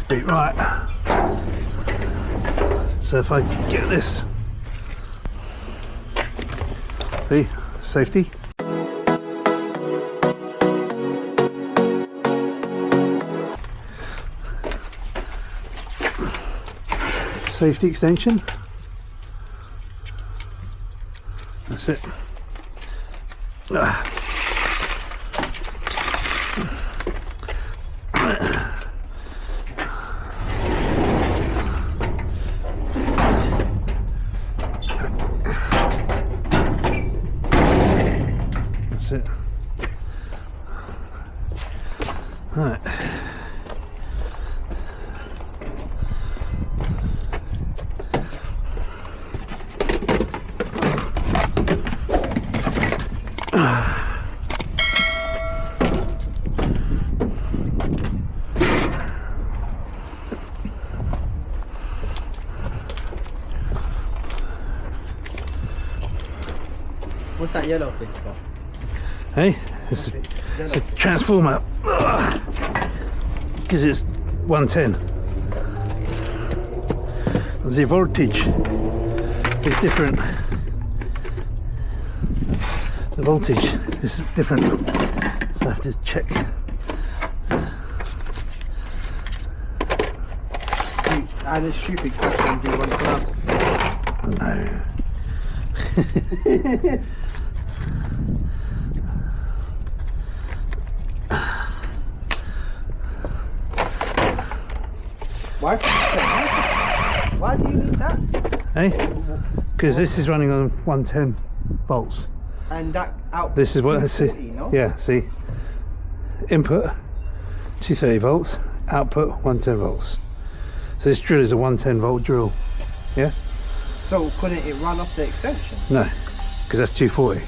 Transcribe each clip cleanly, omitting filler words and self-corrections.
be right. So if I get this, see, safety. Safety extension. That's it. That's it. All right. What's that yellow thing for? Hey, it's a transformer because it's 110. The voltage is different. The voltage is different. So I have to check. I had a stupid question. Do you want gloves? No. Why do you need that? Hey, because this is running on 110 volts. And that out. This is what I see. 240, no? Yeah, see. Input 230 volts, output 110 volts. So this drill is a 110 volt drill. Yeah? So couldn't it run off the extension? No, because that's 240.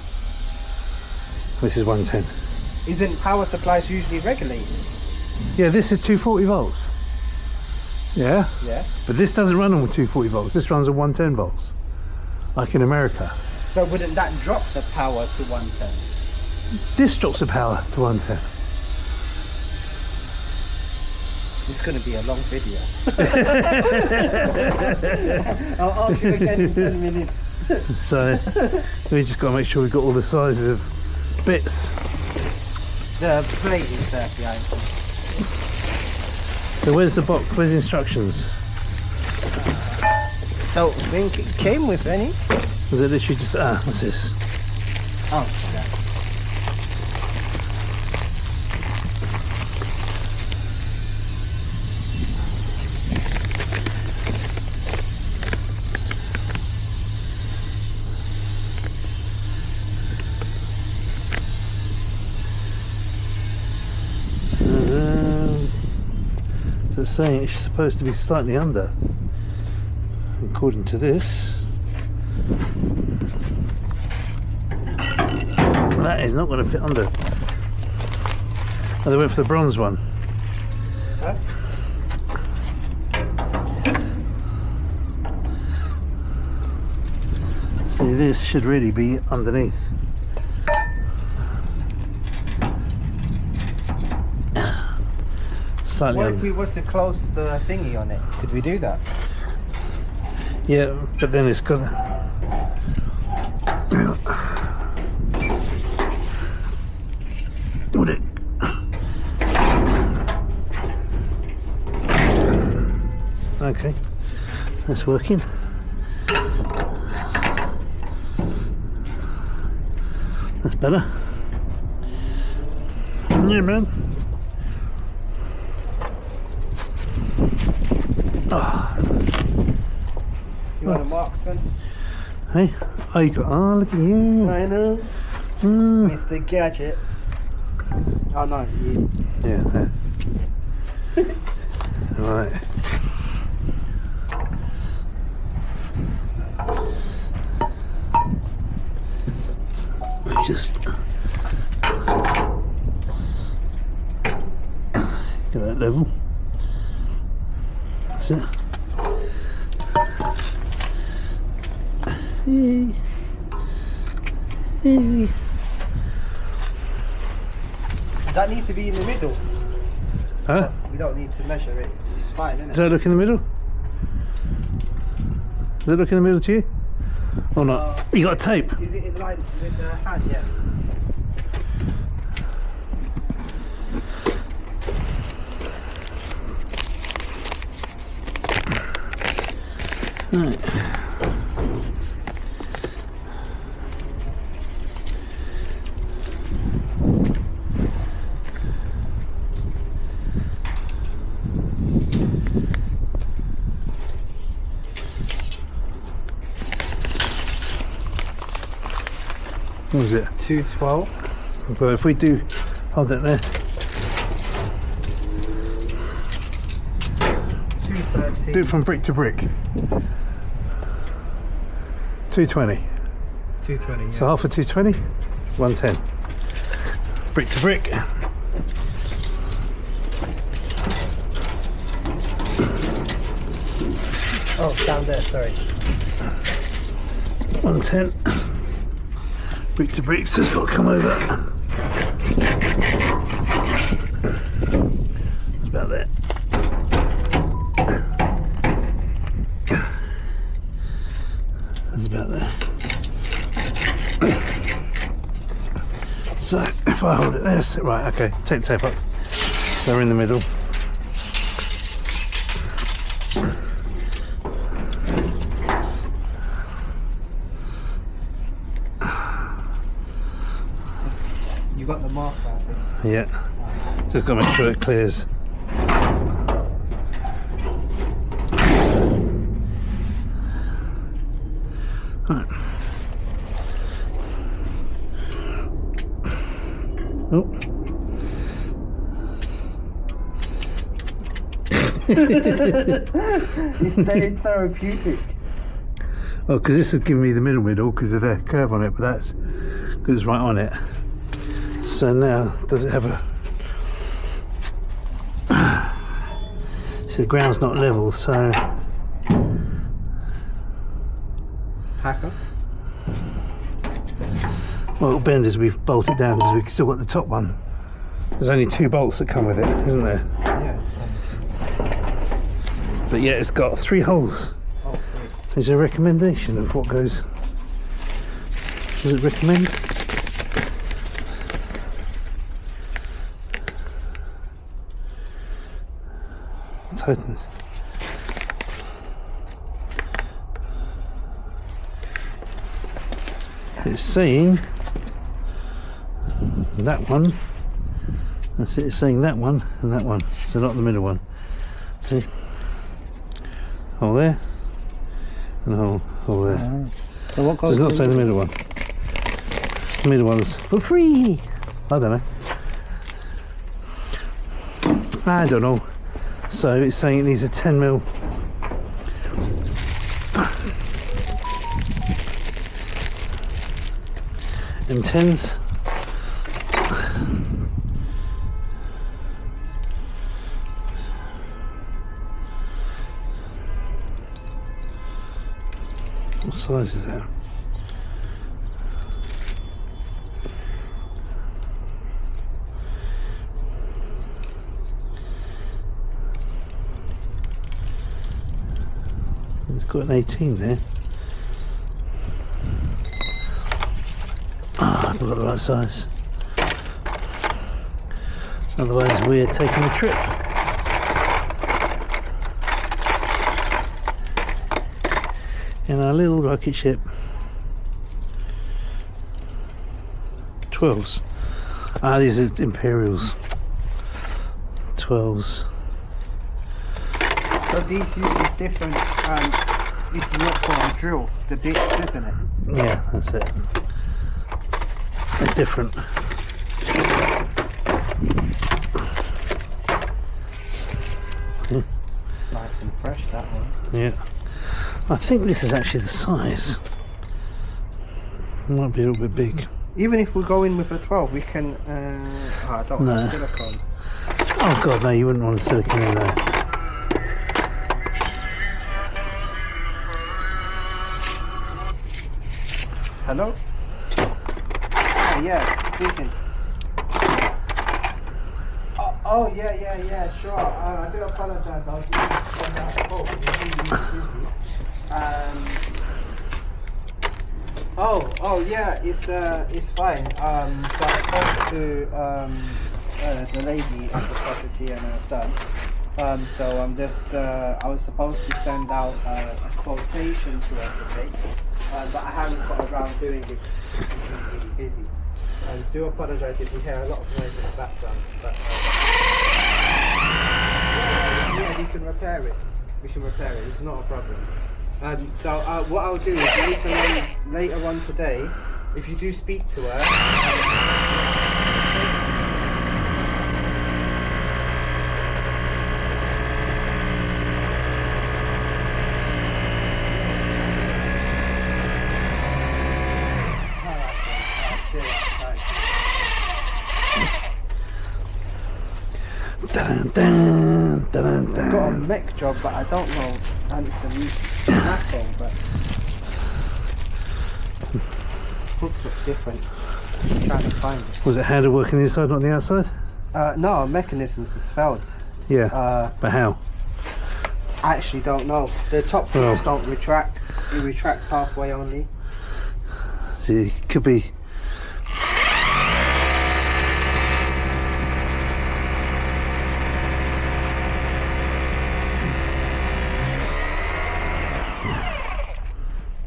This is 110. Isn't power supplies usually regulated? Yeah, this is 240 volts. Yeah? Yeah. But this doesn't run on 240 volts. This runs on 110 volts, like in America. But wouldn't that drop the power to 110? This drops the power to 110. It's going to be a long video. I'll ask you again in 10 minutes. So we just got to make sure we've got all the sizes of bits. The plate is there behind me. So where's the box? Where's the instructions? Don't think it came with any. Was it literally just, what's this? Oh, yeah. So it's saying it's supposed to be slightly under, according to this. That is not going to fit under. Oh, they went for the bronze one. Huh? See, this should really be underneath. Slightly What under. if we was to close the thingy on it? Could we do that? Yeah, but then it's got. Would it? Okay, that's working. That's better. Yeah, man. Oh. You want a marksman? Hey, oh, you got. Oh, look at you. I know. Mr. Gadgets. Oh no, you. Yeah. Right. Just get that level. That's it. Hey. Does that need to be in the middle? Huh? We don't need to measure it. It's fine, isn't it? Does that look in the middle? Does it look in the middle to you? Or not? You got a tape? Is it in line with the hand? Yeah. Right. What was it? 212. But if we do, hold that there. 230. Do it from brick to brick. 220. 220. Yeah. So half of 220, 110. Brick to brick. Oh, down there. Sorry. 110. Brick to brick, so it's got to come over. It's about there. That's about there. So if I hold it there, right, okay, take the tape up. They're in the middle. You got the marker, I think. Yeah, just got to make sure it clears. Right. Oh. It's very therapeutic. Well, because this would give me the middle because of the curve on it, but that's because it's right on it. So now, does it have a... See, the ground's not level, so... Hacker. Well, it'll bend as we've bolted down because we've still got the top one. There's only 2 bolts that come with it, isn't there? Yeah. But yeah, it's got 3 holes. Oh, 3. Is there a recommendation of what goes? Does it recommend? Tightness. It's saying that one. That's it. It's saying that one and that one. So not the middle one. See, hole there and a hole there. So what So goes? it's not saying the middle one. The middle one's for free. I don't know. I don't know. So it's saying it needs a 10mm. And 10s. What size is that? It's got an 18 there. Ah, I've got the right size. Otherwise we're taking a trip. In our little rocket ship. 12s. Ah, these are Imperials. 12s. So these use different, it's not for a drill, the bits, isn't it? Yeah, that's it. They're different. Nice and fresh, that one. Yeah. I think this is actually the size. It might be a little bit big. Even if we go in with a 12, we can, I don't No. have silicone. Oh god, no, you wouldn't want a silicone in there. Hello? Ah, yeah, speaking. Oh yeah, sure. I do apologise. I was just on that call. Oh yeah, it's fine. So I spoke to the lady at the property and her son. So I'm just I was supposed to send out a quotation to everybody, but I haven't got around doing it because I'm really busy. I do apologise if you hear a lot of noise in the background, but yeah, we can repair it. We can repair it. It's not a problem. So what I'll do is later on today, if you do speak to her. Dun, dun, dun, dun. I've got a mech job, but I don't know answer macro, but looks a bit different. I'm trying to find it. Was it handle working inside, not the outside? No, mechanisms is failed. Yeah, but how? I actually don't know. The top pieces don't retract. It retracts halfway only. See, it could be.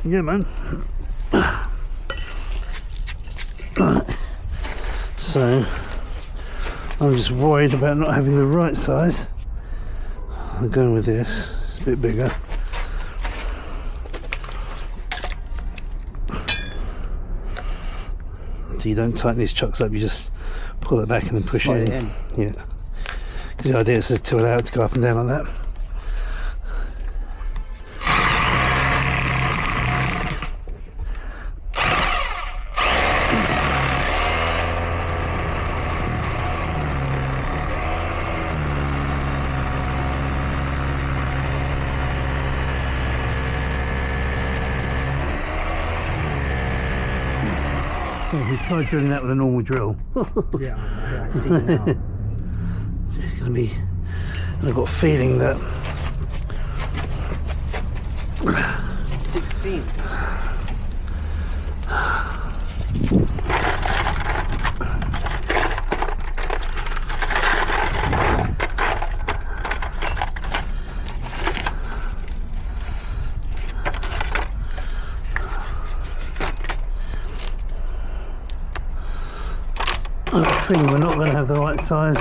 Yeah, man. So I'm just worried about not having the right size. I'm going with this. It's a bit bigger. So you don't tighten these chucks up. You just pull it back and then push it in. Yeah. Because the idea is to allow it to go up and down like that. Oh, we tried drilling that with a normal drill. Yeah, I see now. It's going to be. I've got a feeling that. 16. I have a feeling we're not going to have the right size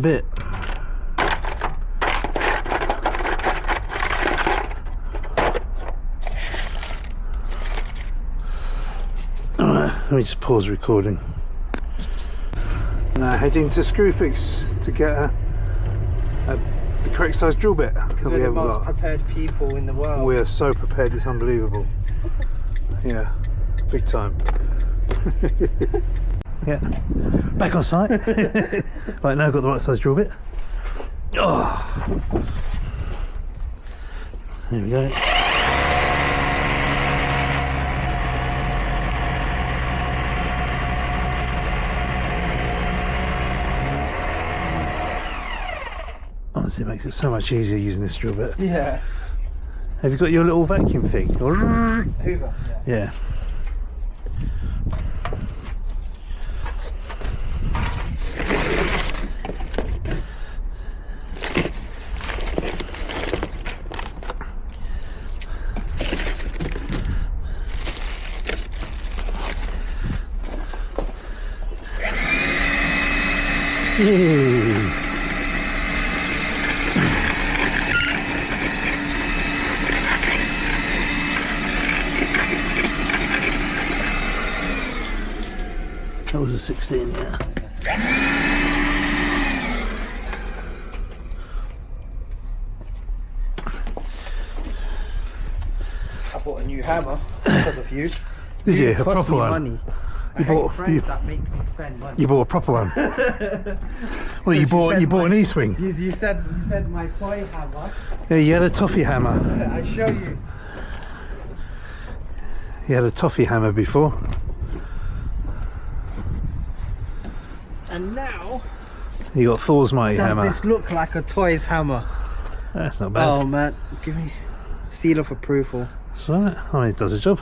bit. Alright, let me just pause recording. Now heading to Screwfix to get the correct size drill bit that we We're the haven't most got. prepared people in the world. We are so prepared, it's unbelievable. Yeah, big time. Yeah, back on site. Right, now I've got the right size drill bit. Oh, there we go. Honestly, it makes it so much easier using this drill bit. Yeah. Have you got your little vacuum thing? Hoover. Yeah. That was a 16, yeah. I bought a new hammer because of you. Did you? It A cost proper me one? money. You I bought- hate friends you- that make me spend money. You bought a proper one. Well, you bought an E-swing. You said my toy hammer. Yeah, you had a toffee hammer. I show you. You had a toffee hammer before. And now You got Thor's mighty Does hammer. this look like a toy's hammer? That's not bad. Oh man, give me seal of approval. That's right. I mean, it does the job.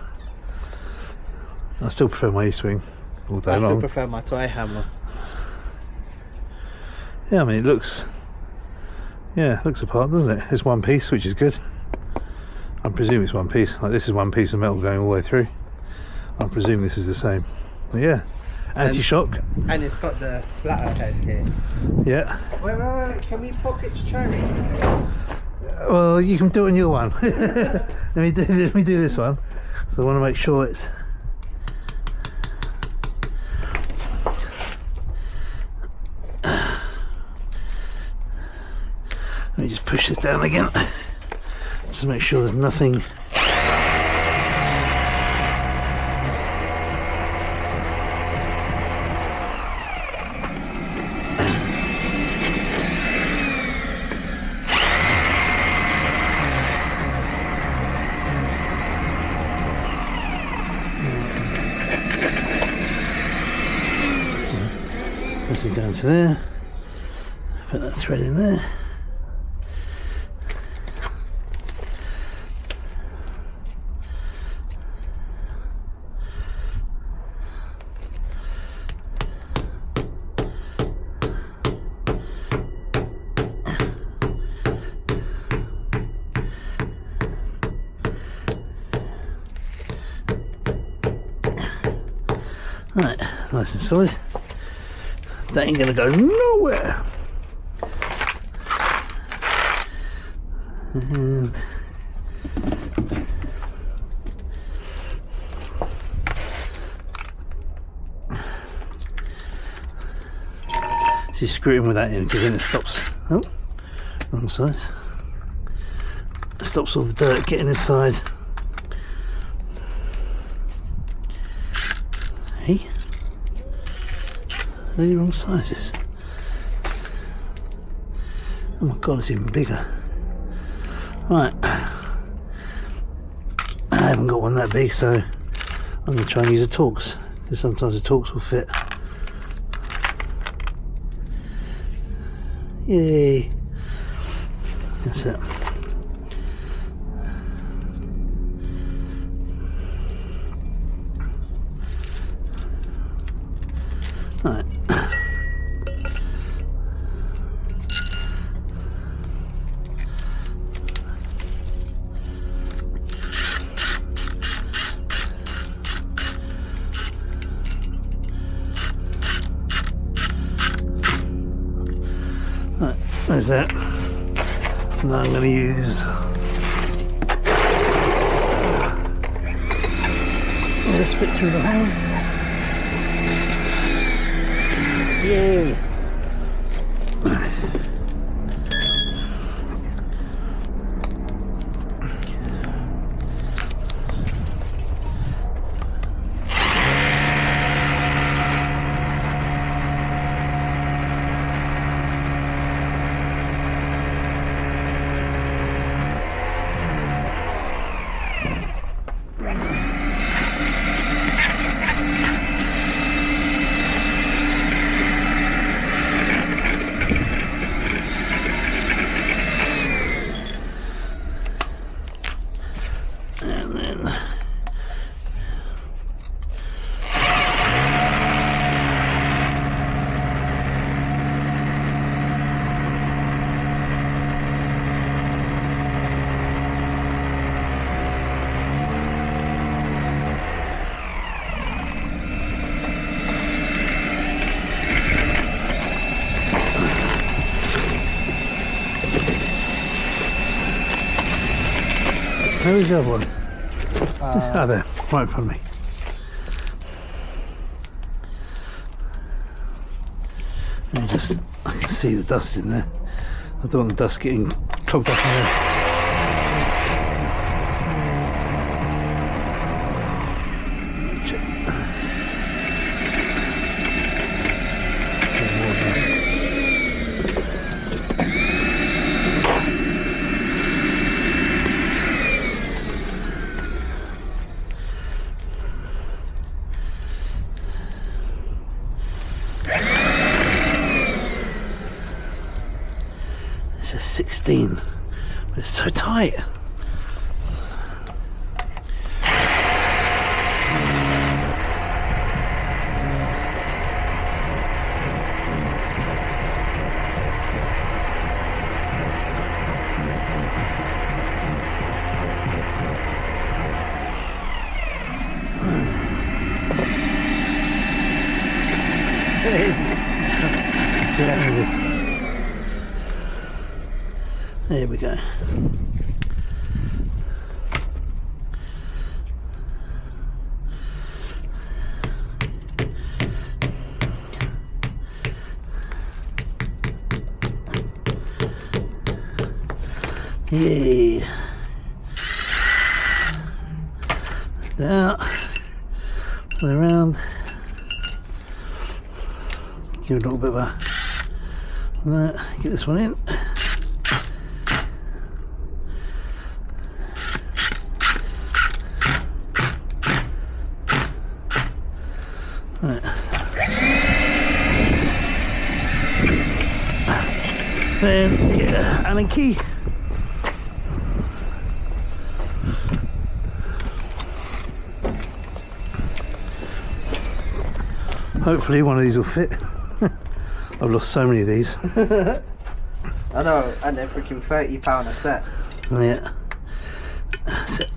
I still prefer my E-swing all day I still long. prefer my toy hammer. Yeah, I mean, it looks apart, doesn't it? It's one piece, which is good. I presume it's one piece. Like, this is one piece of metal going all the way through. I presume this is the same. But yeah, anti-shock. And it's got the flatter head here. Yeah. Wait. Can we pocket cherry? Well, you can do it on your one. let me do this one. So I want to make sure it's. Let me just push this down again. Just to make sure there's nothing. This is down to there. Put that thread in there. Right, nice and solid. That ain't gonna go nowhere. And just screw in with that in, because then it stops. Oh, wrong side. It stops all the dirt getting inside. Hey, they're the wrong sizes. Oh my god, it's even bigger. Right, I haven't got one that big, so I'm going to try and use a Torx, because sometimes the Torx will fit. Yay! That's it. Right. Right, there's that. Now I'm going to use this fit through the hole. Yay! And then where's the other one? Oh, there, right in front of me. Let me just, I can see the dust in there. I don't want the dust getting clogged up in there. It's so tight. There we go. Yay. Out. Play around. Give it a little bit of a get this one in. Right. Then get an Allen key. Hopefully one of these will fit. I've lost so many of these. I know, and they're freaking £30 a set. Yeah. That's it.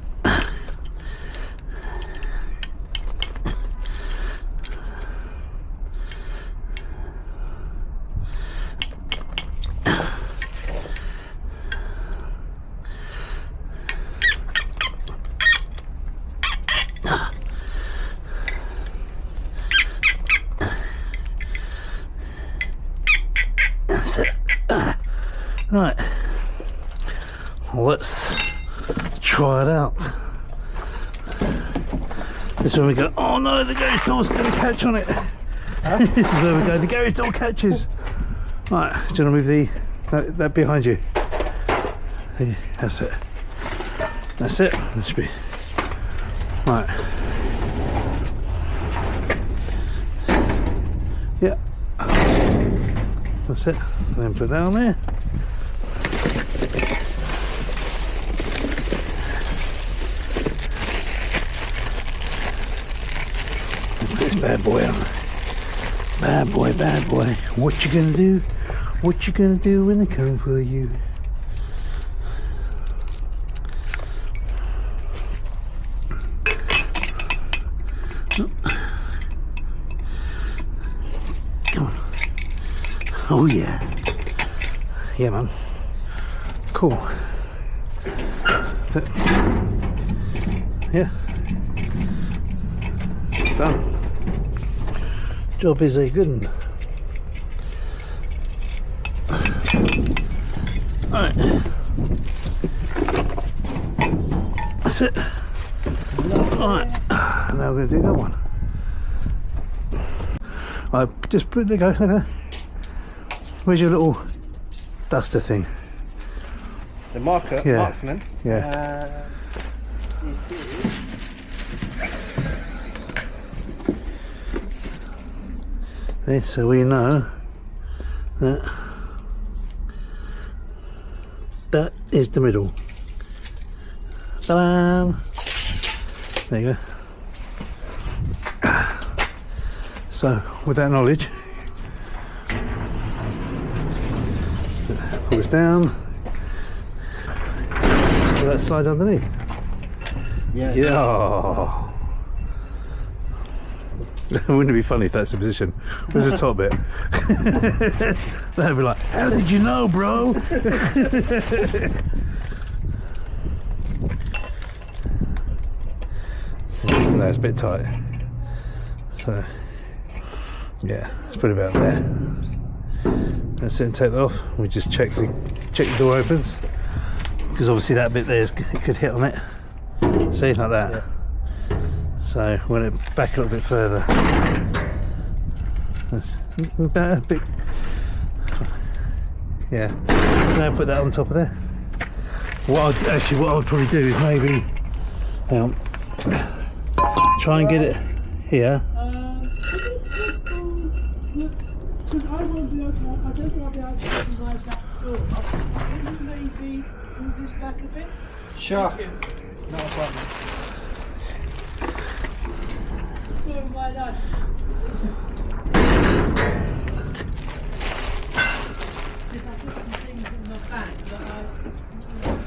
Right, well, let's try it out. This is where we go. Oh no, the garage door's going to catch on it. Huh? This is where we go. The garage door catches. Right, do you want to move that behind you? Yeah, that's it. That's it. That should be right. Yeah. That's it. Then put that on there. Bad boy on. Bad boy, bad boy. What you gonna do? What you gonna do when they come for you? Come on. Oh yeah. Yeah, man. Cool. That's it. Yeah. Done. Job is a good one. Alright. That's it. Alright. Now we're going to do that one. Alright, just put it, go. Where's your little duster thing? The marker, yeah. marksman? Yeah. It is. Okay, so we know that that is the middle. Ta-da! There you go. So, with that knowledge, pull this down. Will that slide underneath? Yeah. Yeah. Wouldn't it be funny if that's the position? Where's the top bit? They'd be like, how did you know, bro? No, it's a bit tight. So, yeah, let's put it about there. That's it, and take that off. We just check the door opens. Because obviously that bit there could hit on it. See, like that. Yeah. So when it back a little bit further, that's about a bit. Yeah. So now put that on top of there. What I'll probably do is maybe try and get it here. I won't be able to. I don't think I'll be able to open my back door. Maybe move this back a bit? Sure. Thank you. No problem. Good, well done. If I put some things in my bag that I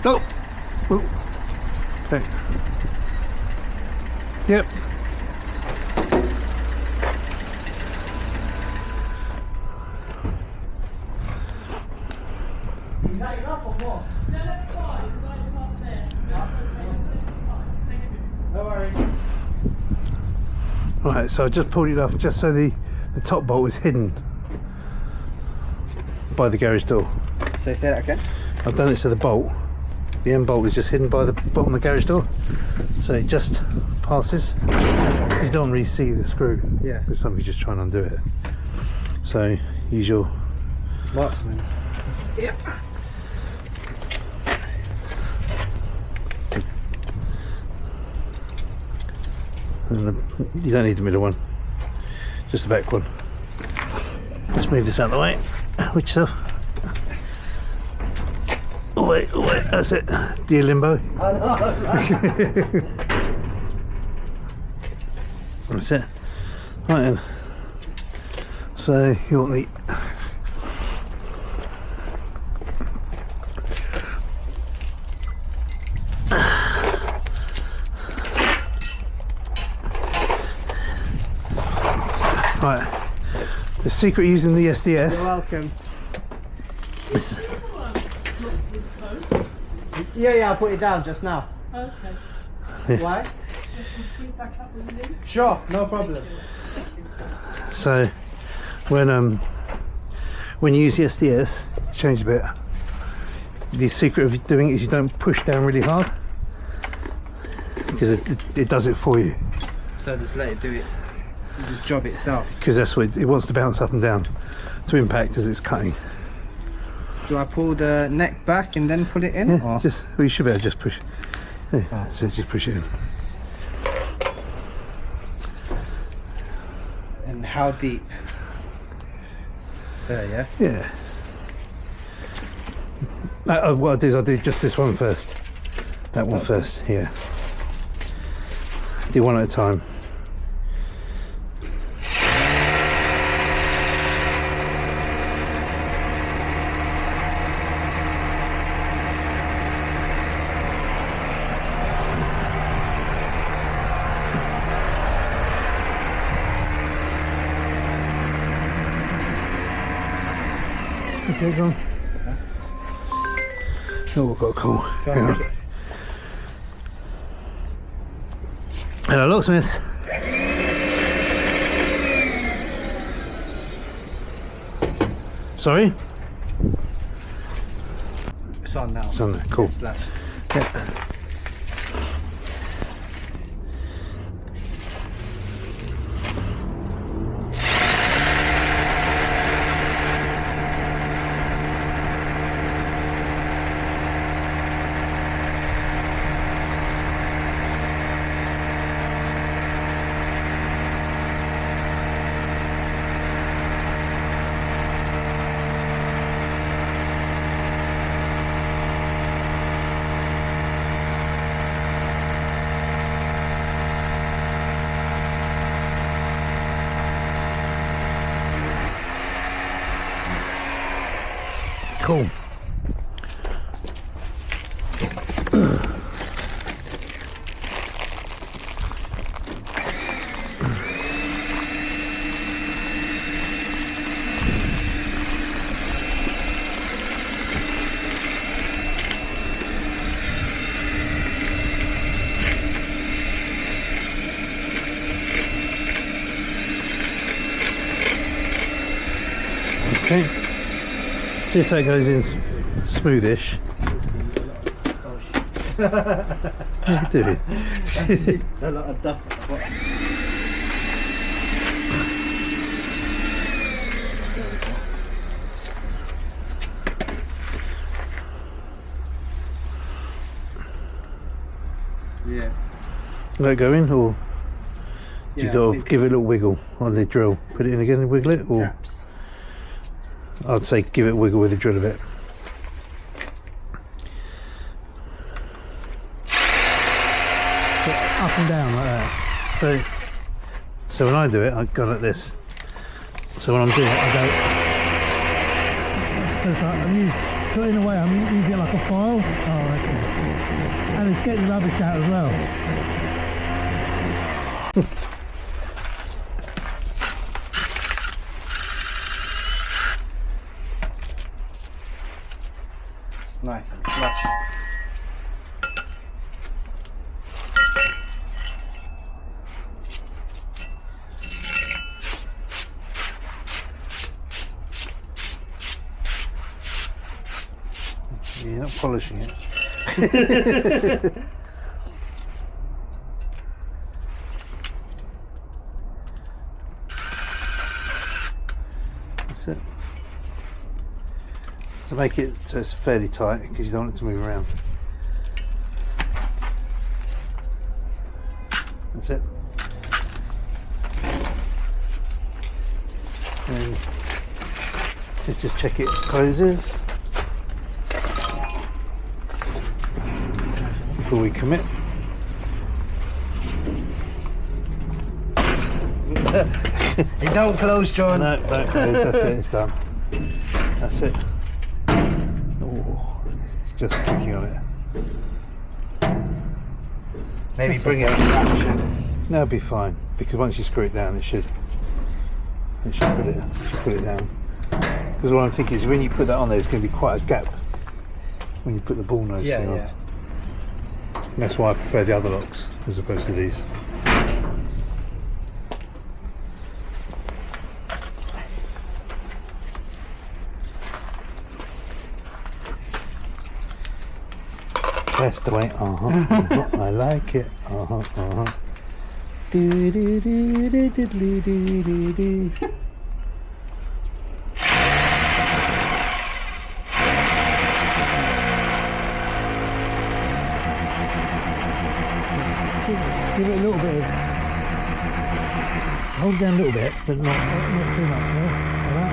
Oh! Oh. Okay. Yep. Is that enough or more? No, that's fine. Right up there. No worries. Right, so I just pulled it off just so the top bolt is hidden by the garage door. So say that again? I've done it so the bolt, the end bolt is just hidden by the bottom of the garage door. So it just passes. You don't really see the screw. Yeah. Because somebody's just trying to undo it. So use your Locksmith. Yep. And you don't need the middle one, just the back one. Let's move this out of the way. Watch yourself. Oh wait, that's it. Dear limbo. That's it. Right then. So you want the right. The secret using the SDS. You're welcome. is- Yeah, I put it down just now. Okay. Yeah. Why? Just put it back up when you leave. Sure, no problem. So when you use the SDS, change a bit. The secret of doing it is you don't push down really hard because it does it for you. So just let it do it. The job itself. Because that's what it wants to bounce up and down to impact as it's cutting. Do I pull the neck back and then put it in? Yeah, Or? just well, you should be able to just push. Yeah, so just push it in. And how deep? There, yeah. Yeah. What I'll do is I'll do just this one first. That one first. Yeah. Do one at a time. Okay, go on. Oh, we've got a call. Hang on. Hello, Locksmiths. Sorry? It's on now. It's on there, cool. It's flashed. Yeah. Cool. Okay. See if that goes in smoothish. What are you doing? A lot of dust at the bottom. Yeah. Let it go in, or Yeah, you got to give it a little wiggle on the drill? Put it in again and wiggle it, or taps. I'd say give it a wiggle with the drill a bit. Up and down like that. So when I do it, I go like this. So when I'm doing it, I go. So in a way, I'm using it like a file. Oh, okay. And it's getting rubbish out as well. It's nice and flush. Yeah, you're not polishing it. That's it. So make it so it's fairly tight because you don't want it to move around. That's it. And let's just check it closes before we commit. It don't close, John. No, don't close. That's it. It's done. That's it. Oh, it's just tricky on it. Maybe bring it into action. That'll be fine because once you screw it down, it should put it down. Because what I'm thinking is when you put that on there, there's going to be quite a gap when you put the ball nose thing on. Yeah. That's why I prefer the other locks as opposed to these. That's the way. I like it. Do do do do do do do do. Give it a little bit. Hold down a little bit, but not too much. Yeah? Like that.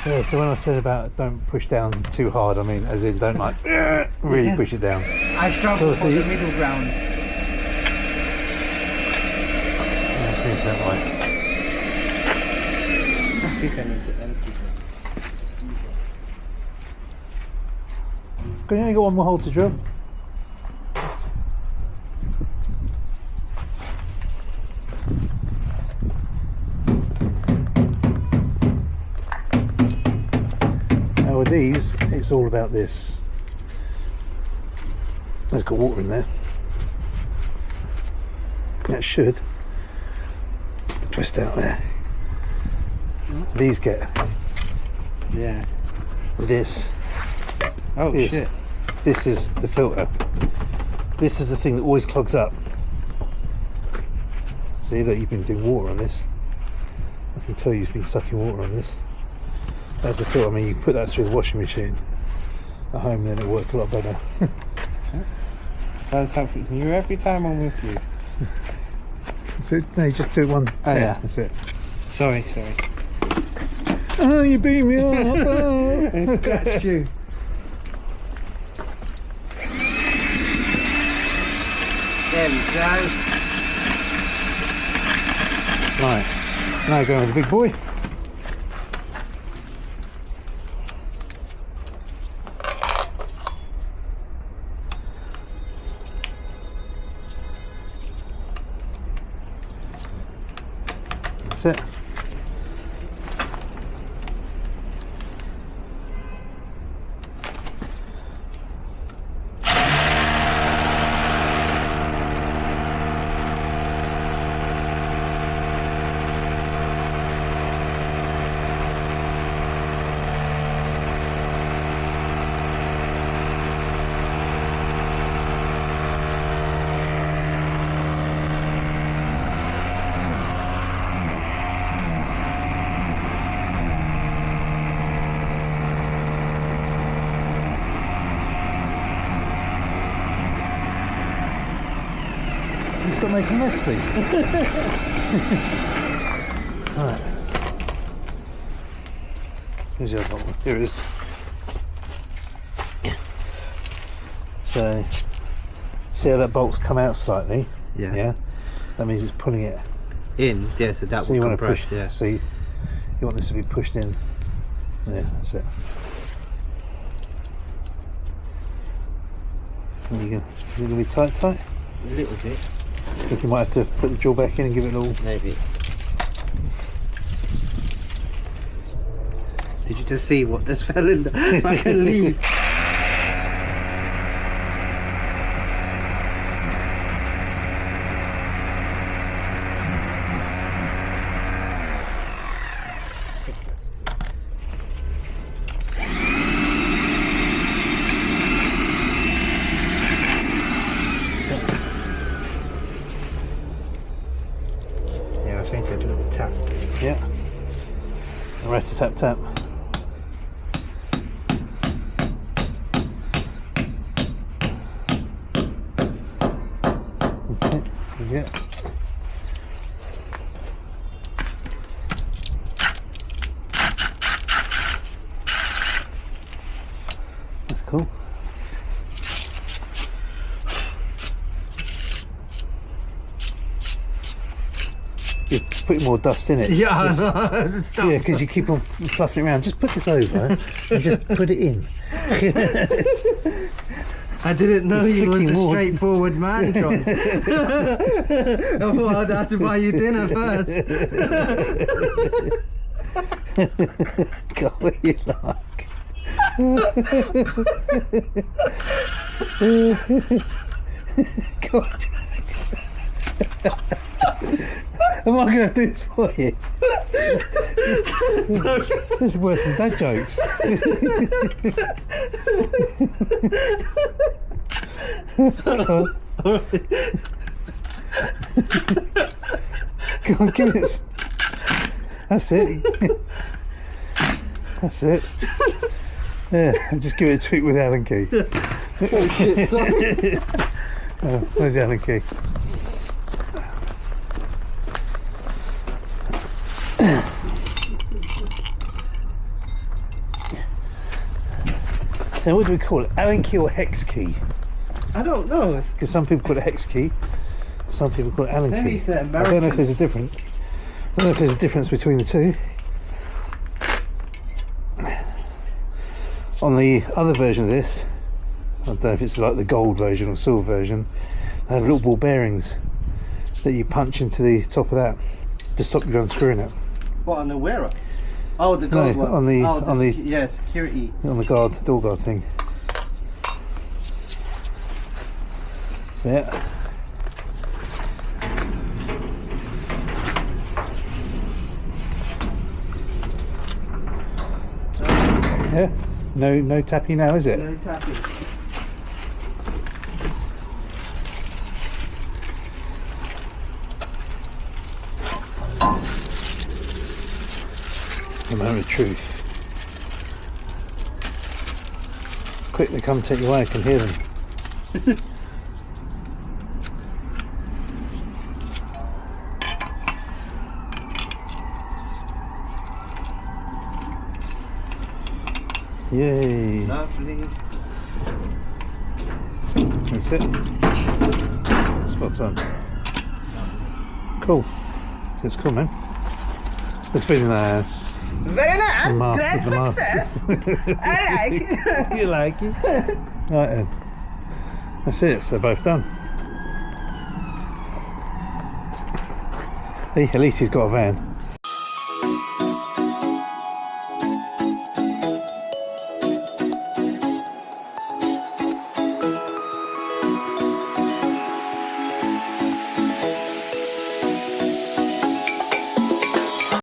Yeah, so when I said about don't push down too hard, I mean as in don't like really push it down. I struggle So for the see- middle ground. That's me that way. I think I need to empty it. Can you only got one more hole to drill? Now with these, it's all about this. There's got water in there. That should twist out there. These get Yeah. this. Oh Yes. shit. This is the filter. This is the thing that always clogs up. See, look, you've been doing water on this. I can tell you've been sucking water on this. That's the filter. I mean, you put that through the washing machine at home, then it'll work a lot better. That's something new every time I'm with you. So, no, you just do one. Oh, yeah. That's it. Sorry. Oh, you beat me up. Oh. I scratched you. There we go. Right. Now going with the big boy. That's it. make a mess, please. Right. Here's the other one. Here it is. So, see how that bolt's come out slightly? Yeah. Yeah. That means it's pulling it. In, yeah, so that So will you want to compress, push. yeah. So you want this to be pushed in. Yeah, that's it. There you go. Is it going to be tight? A little bit. I think you might have to put the jaw back in and give it a little. Maybe. Did you just see what this fell in the, like a leaf? Yeah, I think a little tap. Yeah. And right to tap. Okay. Yeah. That's cool. You're putting more dust in it. Yeah, I know. Stop. Yeah, because you keep on fluffing it around. Just put this over and just put it in. I didn't know you was freaking a Lord. straightforward man, John. I thought I'd have to buy you dinner first. God, what you like? God. Am I going to do this for you? This is worse than dad jokes. Come on, give this. That's it. That's it. Yeah, and just give it a tweak with the Allen key. Oh shit, sorry. Oh, where's the Allen key? So what do we call it? Allen key or hex key? I don't know. Because some people call it hex key, some people call it Allen Maybe key. it's the I don't know if there's a difference. I don't know if there's a difference between the two. On the other version of this, I don't know if it's like the gold version or silver version, they have little ball bearings that you punch into the top of that to stop you unscrewing it. What, on the wearer? Oh, the gold No, ones. on the- oh, on the- yeah, security. On the guard, door guard thing. So yeah. Yeah, no tappy now, is it? No tapping. The moment of truth. Quick, they come take you away, I can hear them. Yay, Lovely. that's it. Spot on. Cool. That's cool, man. That's very nice. Very nice. Mastered Great the success. I like it. You like it? Right then. That's it, so they're both done. Hey, at least he's got a van.